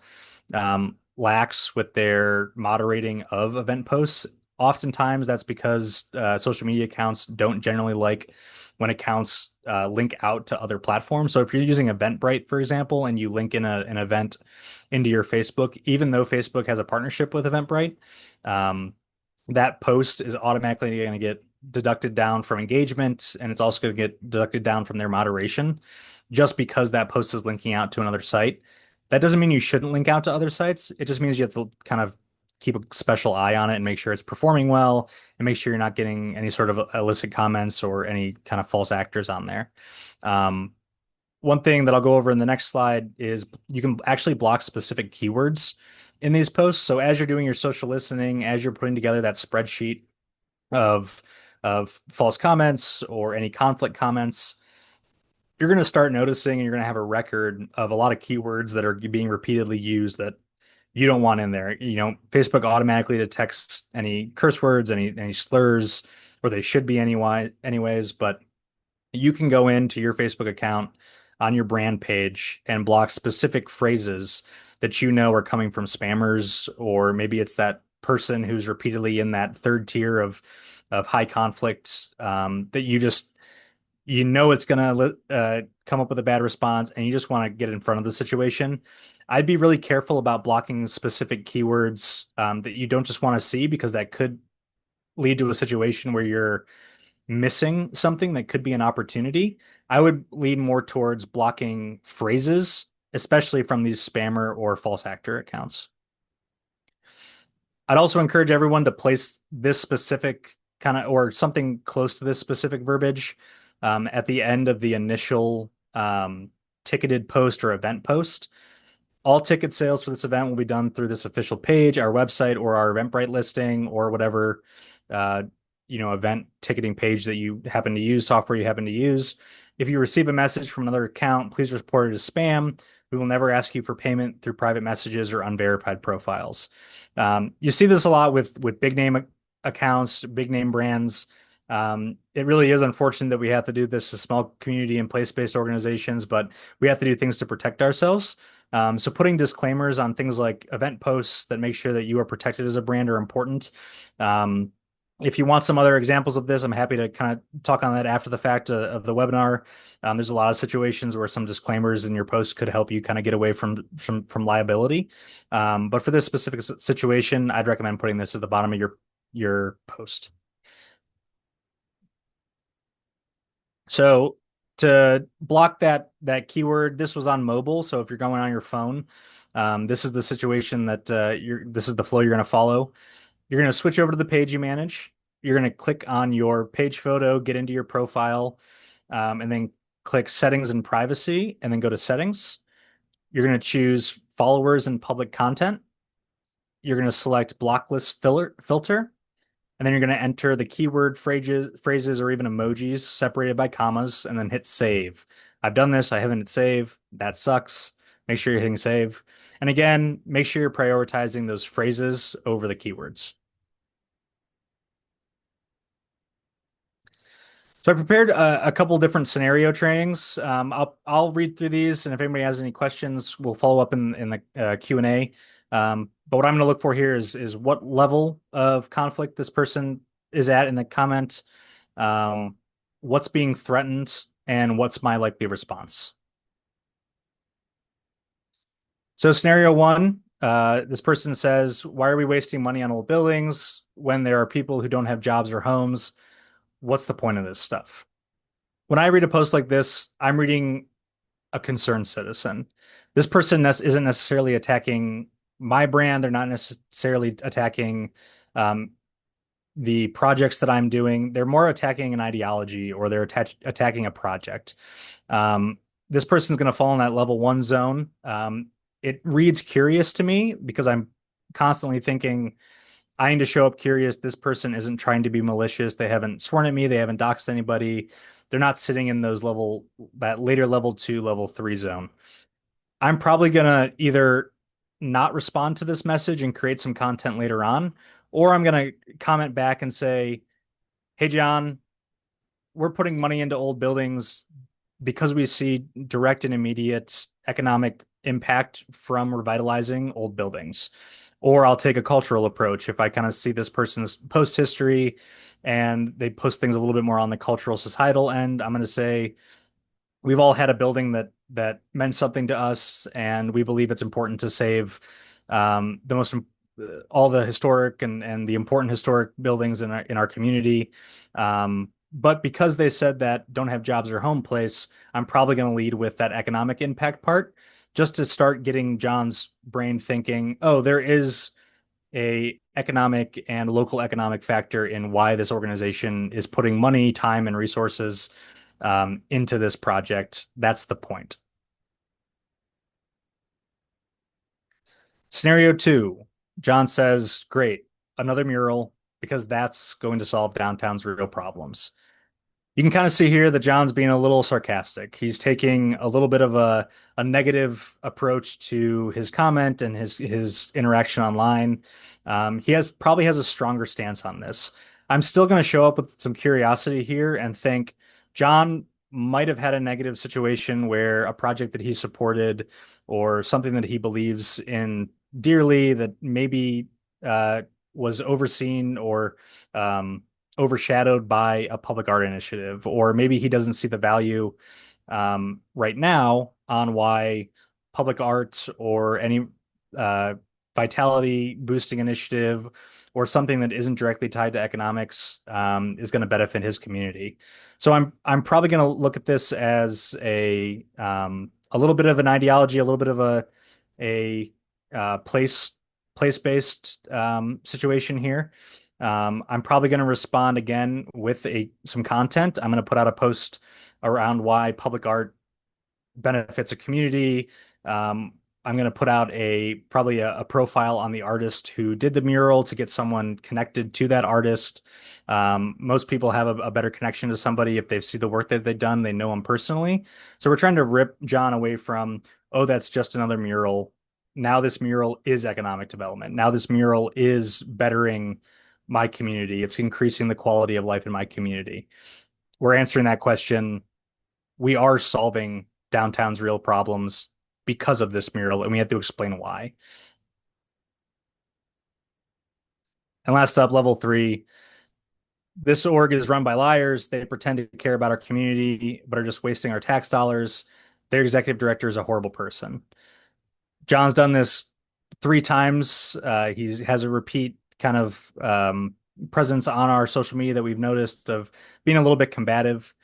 lax with their moderating of event posts. Oftentimes that's because social media accounts don't generally like when accounts link out to other platforms. So if you're using Eventbrite, for example, and you link in an event into your Facebook, even though Facebook has a partnership with Eventbrite, that post is automatically going to get deducted down from engagement, and it's also going to get deducted down from their moderation just because that post is linking out to another site. That doesn't mean you shouldn't link out to other sites. It just means you have to kind of keep a special eye on it and make sure it's performing well, and make sure you're not getting any sort of illicit comments or any kind of false actors on there. One thing that I'll go over in the next slide is you can actually block specific keywords in these posts. So as you're doing your social listening, as you're putting together that spreadsheet of false comments or any conflict comments, you're going to start noticing, and you're going to have a record of a lot of keywords that are being repeatedly used that you don't want in there. You know, Facebook automatically detects any curse words, any slurs, or they should be anyways, but you can go into your Facebook account on your brand page and block specific phrases that you know are coming from spammers, or maybe it's that person who's repeatedly in that third tier of high conflict, that you know it's going to come up with a bad response, and you just want to get in front of the situation. I'd be really careful about blocking specific keywords that you don't just want to see, because that could lead to a situation where you're missing something that could be an opportunity. I would lean more towards blocking phrases, especially from these spammer or false actor accounts. I'd also encourage everyone to place this specific kind of, or something close to this specific verbiage at the end of the initial ticketed post or event post. All ticket sales for this event will be done through this official page, our website, or our Eventbrite listing, or whatever event ticketing page that you happen to use, software you happen to use. If you receive a message from another account, please report it as spam. We will never ask you for payment through private messages or unverified profiles. You see this a lot with big name accounts, big name brands. It really is unfortunate that we have to do this to small community and place-based organizations, but we have to do things to protect ourselves. So putting disclaimers on things like event posts that make sure that you are protected as a brand are important. If you want some other examples of this, I'm happy to kind of talk on that after the fact of the webinar. There's a lot of situations where some disclaimers in your post could help you kind of get away from liability. But for this specific situation, I'd recommend putting this at the bottom of your post. So to block that keyword, this was on mobile. So if you're going on your phone, this is the situation that this is the flow you're going to follow. You're going to switch over to the page you manage. You're going to click on your page photo, get into your profile, and then click settings and privacy, and then go to settings. You're going to choose followers and public content. You're going to select block list filter, and then you're going to enter the keyword phrases or even emojis separated by commas, and then hit save. I've done this. I haven't hit save. That sucks. Make sure you're hitting save. And again, make sure you're prioritizing those phrases over the keywords. So I prepared a couple different scenario trainings. I'll read through these, and if anybody has any questions, we'll follow up in the Q&A. But what I'm going to look for here is what level of conflict this person is at in the comment, what's being threatened, and what's my likely response. So scenario one, this person says, "Why are we wasting money on old buildings when there are people who don't have jobs or homes? What's the point of this stuff?" When I read a post like this, I'm reading a concerned citizen. This person isn't necessarily attacking my brand. They're not necessarily attacking the projects that I'm doing. They're more attacking an ideology, or they're attacking a project. This person's going to fall in that level one zone. It reads curious to me because I'm constantly thinking, I need to show up curious. This person isn't trying to be malicious. They haven't sworn at me. They haven't doxed anybody. They're not sitting in that later level two, level three zone. I'm probably going to either not respond to this message and create some content later on, or I'm going to comment back and say, "Hey, John, we're putting money into old buildings because we see direct and immediate economic impact from revitalizing old buildings." Or I'll take a cultural approach. If I kind of see this person's post history and they post things a little bit more on the cultural societal end, I'm going to say, we've all had a building that meant something to us, and we believe it's important to save the most all the historic and the important historic buildings in our community. But because they said that don't have jobs or home place, I'm probably going to lead with that economic impact part, just to start getting John's brain thinking, oh, there is a economic and local economic factor in why this organization is putting money, time, and resources into this project. That's the point. Scenario two, John says, "Great, another mural, because that's going to solve downtown's real problems." You can kind of see here that John's being a little sarcastic. He's taking a little bit of a negative approach to his comment and his interaction online. He probably has a stronger stance on this. I'm still going to show up with some curiosity here and think John might have had a negative situation where a project that he supported or something that he believes in dearly that maybe was overseen or overshadowed by a public art initiative, or maybe he doesn't see the value right now on why public art or any vitality boosting initiative or something that isn't directly tied to economics is going to benefit his community. So I'm probably going to look at this as a little bit of an ideology, a little bit of a place based situation here. I'm probably going to respond again with some content. I'm going to put out a post around why public art benefits a community. I'm going to put out probably a profile on the artist who did the mural to get someone connected to that artist. Most people have a better connection to somebody if they see the work that they've done. They know them personally. So we're trying to rip John away from, oh, that's just another mural. Now this mural is economic development. Now this mural is bettering my community. It's increasing the quality of life in my community. We're answering that question. We are solving downtown's real problems because of this mural, and we have to explain why. And last up, level three. this org is run by liars. They pretend to care about our community, but are just wasting our tax dollars. Their executive director is a horrible person. John's done this 3 times. He has a repeat kind of presence on our social media that we've noticed of being a little bit combative.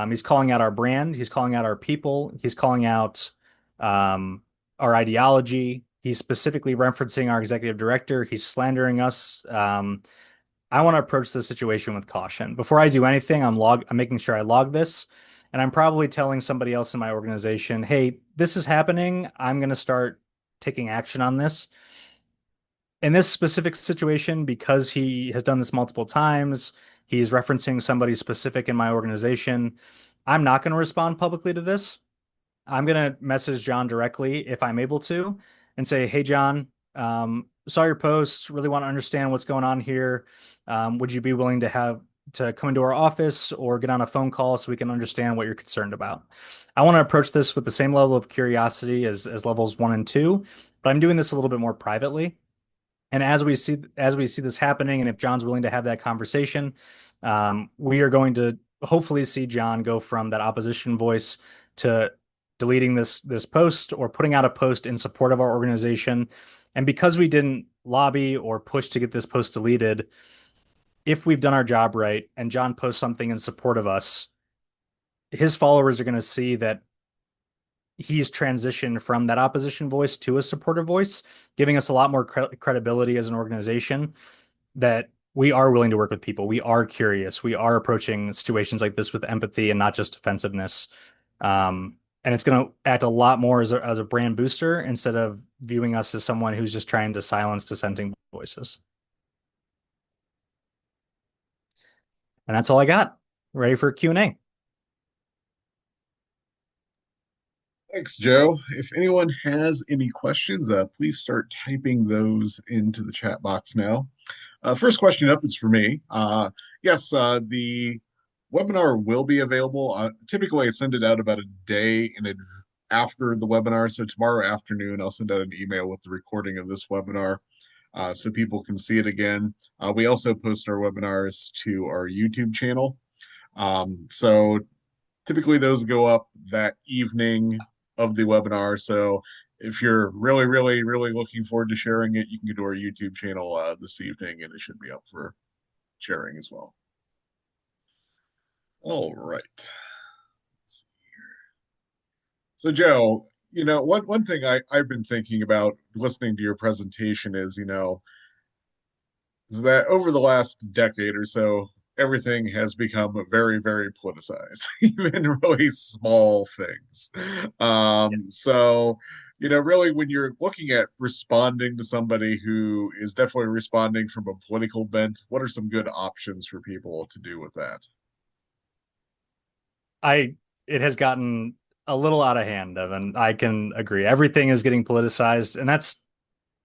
He's calling out our brand. He's calling out our people. He's calling out our ideology. He's specifically referencing our executive director. He's slandering us. I want to approach the situation with caution. Before I do anything, I'm making sure I log this, and I'm probably telling somebody else in my organization, "Hey, this is happening. I'm going to start taking action on this." In this specific situation, because he has done this multiple times, he's referencing somebody specific in my organization. I'm not going to respond publicly to this. I'm going to message John directly if I'm able to and say, "Hey, John, saw your post, really want to understand what's going on here. Would you be willing to come into our office or get on a phone call so we can understand what you're concerned about?" I want to approach this with the same level of curiosity as levels 1 and 2, but I'm doing this a little bit more privately. And as we see this happening, and if John's willing to have that conversation, we are going to hopefully see John go from that opposition voice to deleting this post or putting out a post in support of our organization. And because we didn't lobby or push to get this post deleted, if we've done our job right and John posts something in support of us, his followers are going to see that he's transitioned from that opposition voice to a supportive voice, giving us a lot more credibility as an organization that we are willing to work with people. We are curious. We are approaching situations like this with empathy and not just defensiveness. And it's going to act a lot more as a brand booster instead of viewing us as someone who's just trying to silence dissenting voices. And that's all I got. Ready for Q&A. Thanks, Joe. If anyone has any questions, please start typing those into the chat box now. First question up is for me. Yes, the webinar will be available. Typically, I send it out about a day after the webinar. So tomorrow afternoon, I'll send out an email with the recording of this webinar so people can see it again. We also post our webinars to our YouTube channel. So typically those go up that evening of the webinar. So if you're really, really, really looking forward to sharing it, you can go to our YouTube channel this evening and it should be up for sharing as well. All right. So Joe, one thing I've been thinking about listening to your presentation is that over the last decade or so, everything has become very, very politicized, even really small things. So, really, when you're looking at responding to somebody who is definitely responding from a political bent, what are some good options for people to do with that? It has gotten a little out of hand, Evan. I can agree. Everything is getting politicized, and that's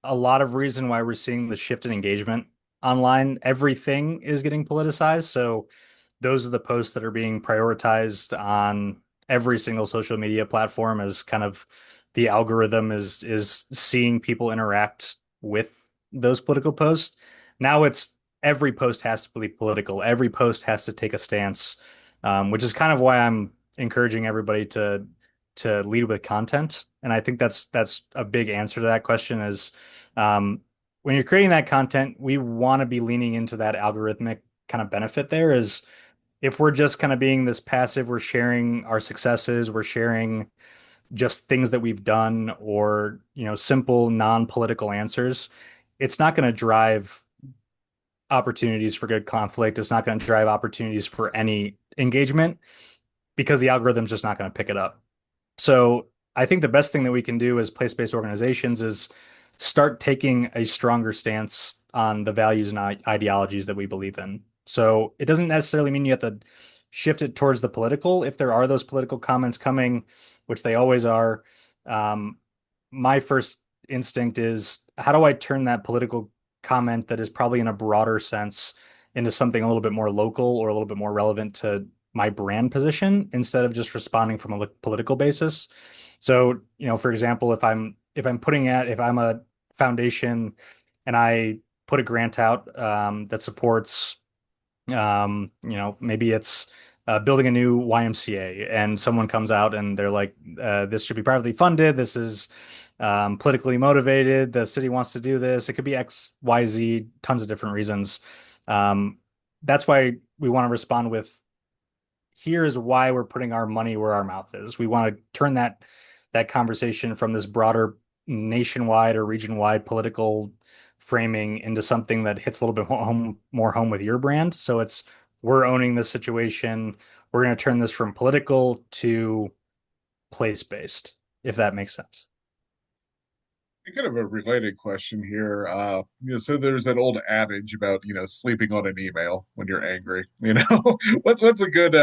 a lot of reason why we're seeing the shift in engagement online. Everything is getting politicized. So those are the posts that are being prioritized on every single social media platform as kind of the algorithm is seeing people interact with those political posts. Now it's every post has to be political. Every post has to take a stance, which is kind of why I'm encouraging everybody to lead with content. And I think that's a big answer to that question is when you're creating that content, we want to be leaning into that algorithmic kind of benefit there is if we're just kind of being this passive, we're sharing our successes, we're sharing just things that we've done or, simple non-political answers, it's not going to drive opportunities for good conflict. It's not going to drive opportunities for any engagement because the algorithm's just not going to pick it up. So I think the best thing that we can do as place-based organizations is start taking a stronger stance on the values and ideologies that we believe in. So it doesn't necessarily mean you have to shift it towards the political. If there are those political comments coming, which they always are, my first instinct is how do I turn that political comment that is probably in a broader sense into something a little bit more local or a little bit more relevant to my brand position instead of just responding from a political basis. So, for example, if I'm a foundation and I put a grant out that supports Maybe it's building a new YMCA, and someone comes out and they're like, "This should be privately funded. This is politically motivated. The city wants to do this." It could be X, Y, Z, tons of different reasons. Um, that's why we want to respond with, "Here is why we're putting our money where our mouth is." We want to turn that conversation from this broader nationwide or region-wide political framing into something that hits a little bit more home with your brand. So it's, we're owning this situation. We're going to turn this from political to place-based, if that makes sense. Kind of a related question here. So there's that old adage about, sleeping on an email when you're angry. What's a good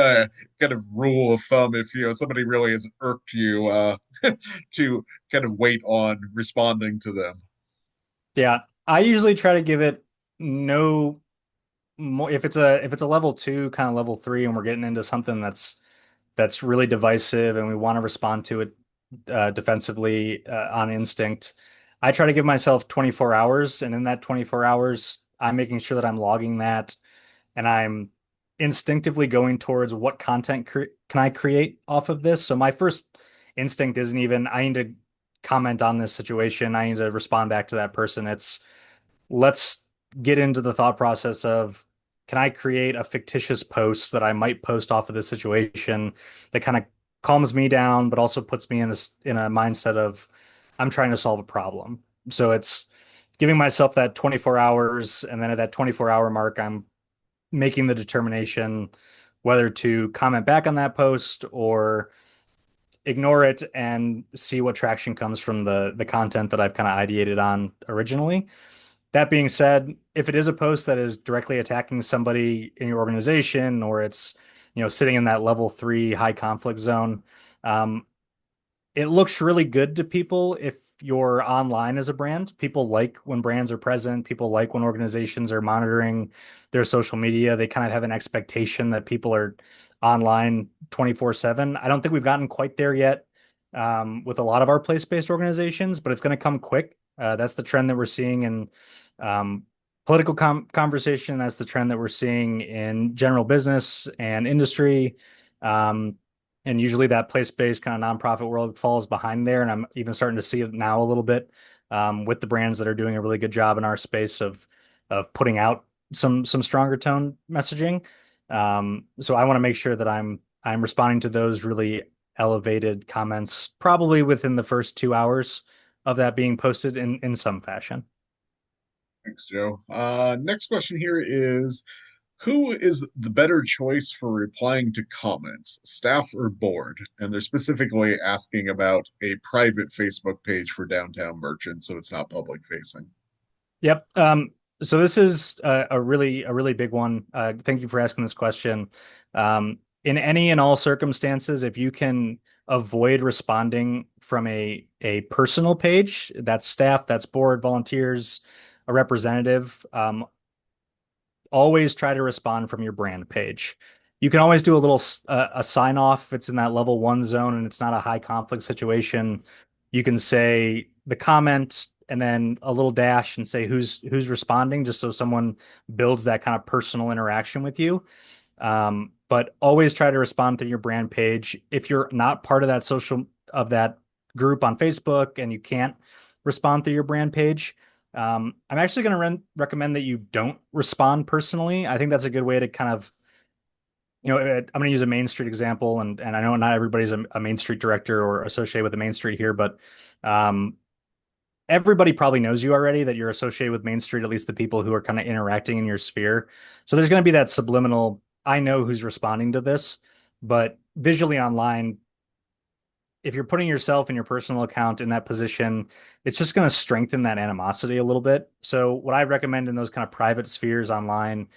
kind of rule of thumb if somebody really has irked you to kind of wait on responding to them? Yeah, I usually try to give it no more if it's a level two, kind of level three, and we're getting into something that's really divisive and we want to respond to it defensively on instinct. I try to give myself 24 hours, and in that 24 hours, I'm making sure that I'm logging that and I'm instinctively going towards what content can I create off of this. So my first instinct isn't even I need to comment on this situation. I need to respond back to that person. It's, let's get into the thought process of, can I create a fictitious post that I might post off of this situation that kind of calms me down, but also puts me in a mindset of, I'm trying to solve a problem. So it's giving myself that 24 hours, and then at that 24-hour mark, I'm making the determination whether to comment back on that post or ignore it and see what traction comes from the content that I've kind of ideated on originally. That being said, if it is a post that is directly attacking somebody in your organization, or it's, sitting in that level three high conflict zone, um, it looks really good to people if you're online as a brand. People like when brands are present. People like when organizations are monitoring their social media. They kind of have an expectation that people are online 24/7. I don't think we've gotten quite there yet with a lot of our place-based organizations, but it's going to come quick. That's the trend that we're seeing in political conversation. That's the trend that we're seeing in general business and industry. Um, and usually that place-based kind of nonprofit world falls behind there. And I'm even starting to see it now a little bit with the brands that are doing a really good job in our space of putting out some stronger tone messaging. So I want to make sure that I'm responding to those really elevated comments probably within the first 2 hours of that being posted in some fashion. Thanks, Joe. Next question here is, who is the better choice for replying to comments, staff or board? And they're specifically asking about a private Facebook page for downtown merchants, so it's not public facing. Yep. So this is a really big one. Thank you for asking this question. In any and all circumstances, if you can avoid responding from a personal page, that's staff, that's board, volunteers, a representative, always try to respond from your brand page. You can always do a little a sign off if it's in that level one zone and it's not a high conflict situation. You can say the comment and then a little dash and say who's responding, just so someone builds that kind of personal interaction with you. But always try to respond to your brand page. If you're not part of that group on Facebook and you can't respond through your brand page, I'm actually going to recommend that you don't respond personally. I think that's a good way to kind of, I'm going to use a Main Street example, and I know not everybody's a Main Street director or associated with a Main Street here, but um, everybody probably knows you already, that you're associated with Main Street, at least the people who are kind of interacting in your sphere. So there's going to be that subliminal, I know who's responding to this, but visually online, if you're putting yourself in your personal account in that position, it's just going to strengthen that animosity a little bit. So what I recommend in those kind of private spheres online,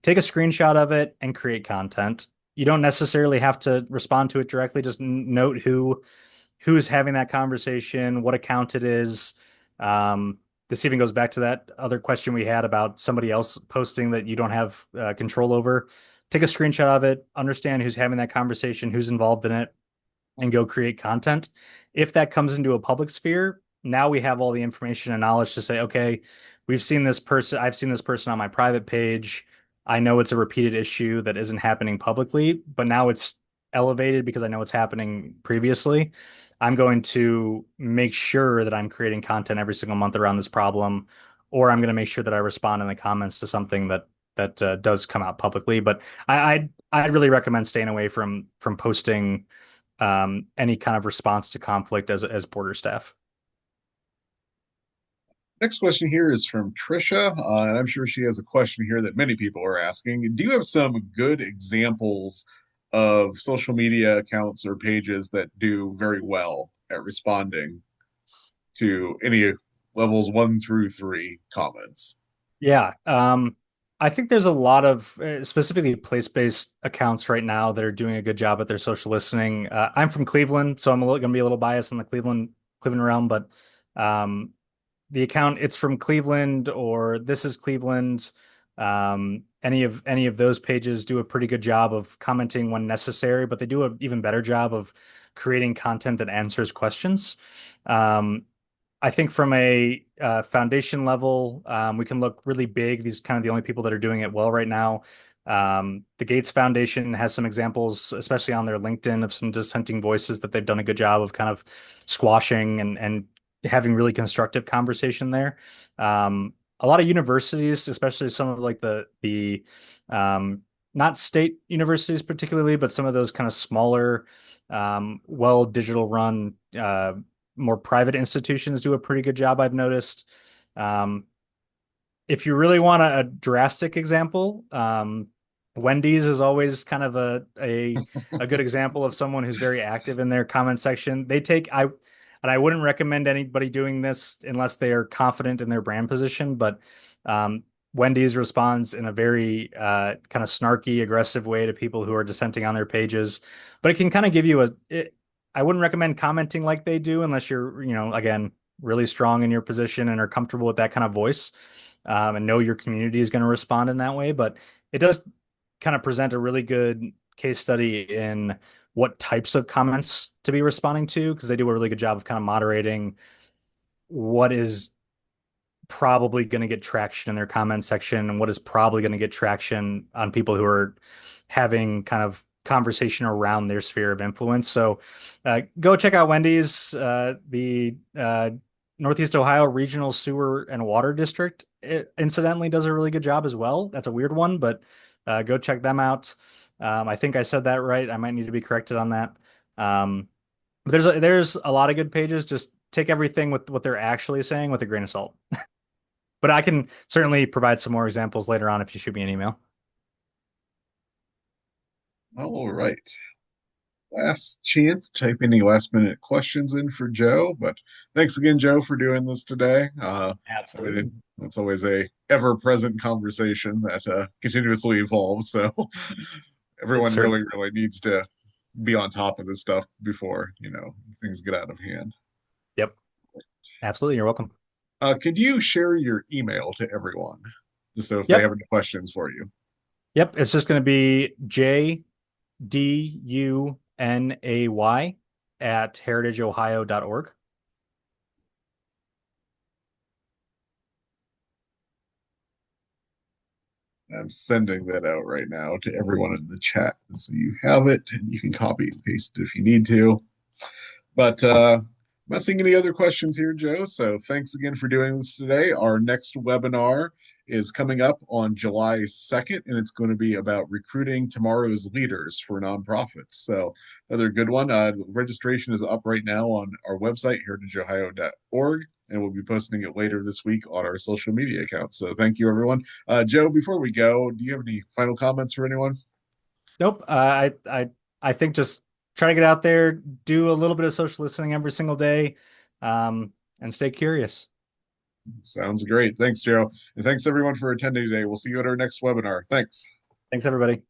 take a screenshot of it and create content. You don't necessarily have to respond to it directly. Just note who's having that conversation, what account it is. This even goes back to that other question we had about somebody else posting that you don't have control over. Take a screenshot of it, understand who's having that conversation, who's involved in it, and go create content. If that comes into a public sphere, now we have all the information and knowledge to say, okay, I've seen this person on my private page. I know it's a repeated issue that isn't happening publicly, but now it's elevated because I know it's happening previously. I'm going to make sure that I'm creating content every single month around this problem, or I'm going to make sure that I respond in the comments to something that does come out publicly. But I'd really recommend staying away from posting any kind of response to conflict as border staff. Next question here is from Trisha, and I'm sure she has a question here that many people are asking. Do you have some good examples of social media accounts or pages that do very well at responding to any levels 1 through 3 comments? Yeah. I think there's a lot of specifically place-based accounts right now that are doing a good job at their social listening. I'm from Cleveland, so I'm going to be a little biased on the Cleveland realm, but um, the account it's from Cleveland or this is Cleveland. Any of those pages do a pretty good job of commenting when necessary, but they do an even better job of creating content that answers questions. Um, I think from a foundation level, we can look really big. These are kind of the only people that are doing it well right now. The Gates Foundation has some examples, especially on their LinkedIn, of some dissenting voices that they've done a good job of kind of squashing and having really constructive conversation there. A lot of universities, especially some of like the not state universities particularly, but some of those kind of smaller, well digital run more private institutions do a pretty good job, I've noticed. Um, if you really want a drastic example, Wendy's is always kind of a good example of someone who's very active in their comment section. And I wouldn't recommend anybody doing this unless they are confident in their brand position, but Wendy's responds in a very kind of snarky, aggressive way to people who are dissenting on their pages. But it can kind of give you I wouldn't recommend commenting like they do unless you're, again, really strong in your position and are comfortable with that kind of voice, and know your community is going to respond in that way. But it does kind of present a really good case study in what types of comments to be responding to because they do a really good job of kind of moderating what is probably going to get traction in their comment section and what is probably going to get traction on people who are having kind of conversation around their sphere of influence. So go check out Wendy's, the Northeast Ohio Regional Sewer and Water District. It incidentally does a really good job as well. That's a weird one, but go check them out. I think I said that right. I might need to be corrected on that. But there's a lot of good pages. Just take everything with what they're actually saying with a grain of salt. But I can certainly provide some more examples later on if you shoot me an email. All right. Last chance to type any last minute questions in for Joe. But thanks again, Joe, for doing this today. I Absolutely. mean, it's always a ever present conversation that continuously evolves. So It everyone certainly. really needs to be on top of this stuff before, things get out of hand. Yep. Absolutely. You're welcome. Could you share your email to everyone, just so if they Yep. have any questions for you? Yep. It's just going to be JDUNAY at heritageohio.org. I'm sending that out right now to everyone in the chat, so you have it and you can copy and paste it if you need to. But I'm not seeing any other questions here, Joe. So thanks again for doing this today. Our next webinar is coming up on July 2nd, and it's going to be about recruiting tomorrow's leaders for nonprofits. So another good one. The registration is up right now on our website, heritageohio.org, and we'll be posting it later this week on our social media accounts. So thank you, everyone. Joe, before we go, do you have any final comments for anyone? Nope. I think just try to get out there, do a little bit of social listening every single day, and stay curious. Sounds great. Thanks, Joe. And thanks everyone for attending today. We'll see you at our next webinar. Thanks. Thanks, everybody.